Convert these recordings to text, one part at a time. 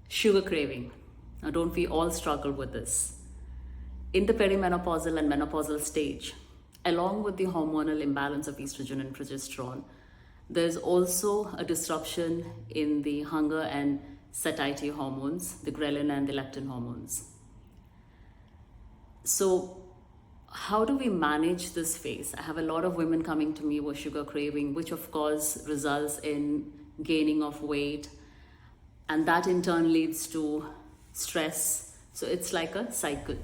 Sugar craving. Now, don't we all struggle with this? In the perimenopausal and menopausal stage, along with the hormonal imbalance of estrogen and progesterone, there's also a disruption in the hunger and satiety hormones, the ghrelin and the leptin hormones. So, how do we manage this phase? I have a lot of women coming to me with sugar craving, which of course results in gaining of weight, and that in turn leads to stress. So it's like a cycle.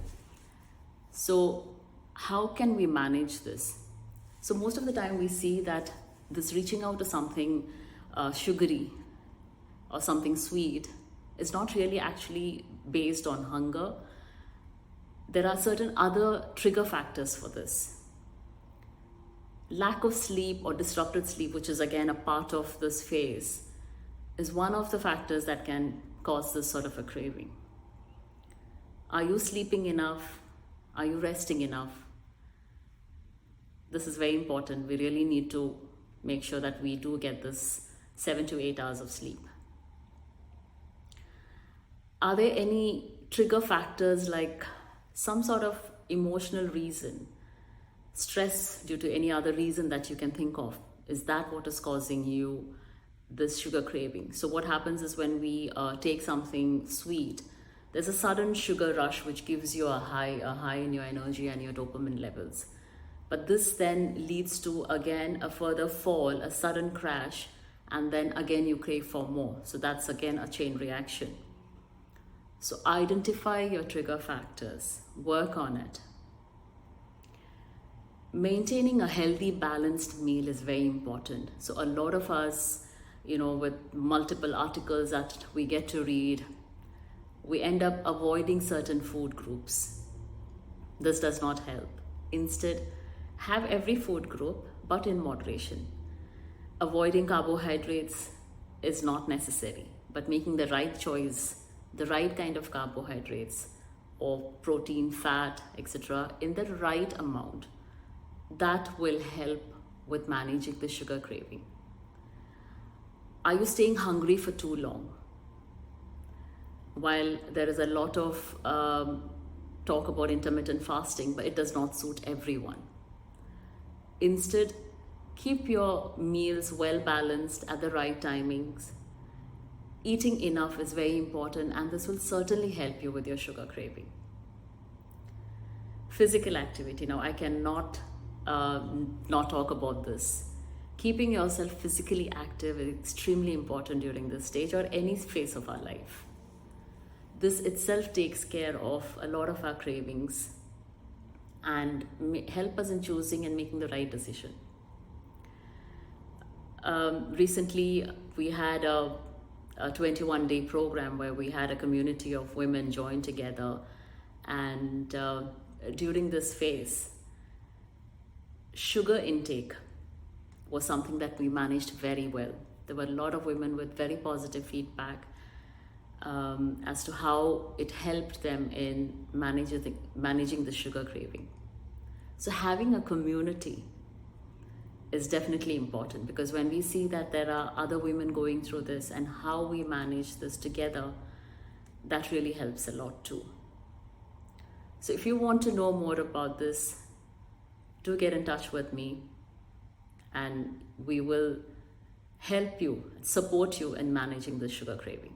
So how can we manage this? So most of the time we see that this reaching out to something sugary or something sweet is not really actually based on hunger. There are certain other trigger factors for this. Lack of sleep or disrupted sleep, which is again a part of this phase, is one of the factors that can cause this sort of a craving. Are you sleeping enough? Are you resting enough? This is very important. We really need to make sure that we do get this 7 to 8 hours of sleep. Are there any trigger factors like some sort of emotional reason, stress due to any other reason that you can think of? Is that what is causing you this sugar craving? So what happens is when we take something sweet, there's a sudden sugar rush which gives you a high in your energy and your dopamine levels. But this then leads to again a further fall, a sudden crash, and then again you crave for more. So that's again a chain reaction. So identify your trigger factors, work on it. Maintaining a healthy, balanced meal is very important. So a lot of us, with multiple articles that we get to read, we end up avoiding certain food groups. This does not help. Instead, have every food group, but in moderation. Avoiding carbohydrates is not necessary, but making the right choice, the right kind of carbohydrates or protein, fat, etc. in the right amount, that will help with managing the sugar craving. Are you staying hungry for too long? While there is a lot of talk about intermittent fasting, but it does not suit everyone. Instead, keep your meals well balanced at the right timings. Eating enough is very important, and this will certainly help you with your sugar craving. Physical activity. Now, I cannot not talk about this. Keeping yourself physically active is extremely important during this stage or any phase of our life. This itself takes care of a lot of our cravings and help us in choosing and making the right decision. Recently, we had a 21-day program where we had a community of women join together, and during this phase, sugar intake was something that we managed very well. There were a lot of women with very positive feedback as to how it helped them in managing the sugar craving. So having a community is definitely important, because when we see that there are other women going through this and how we manage this together, that really helps a lot too. So if you want to know more about this, do get in touch with me and we will help you, support you in managing the sugar craving.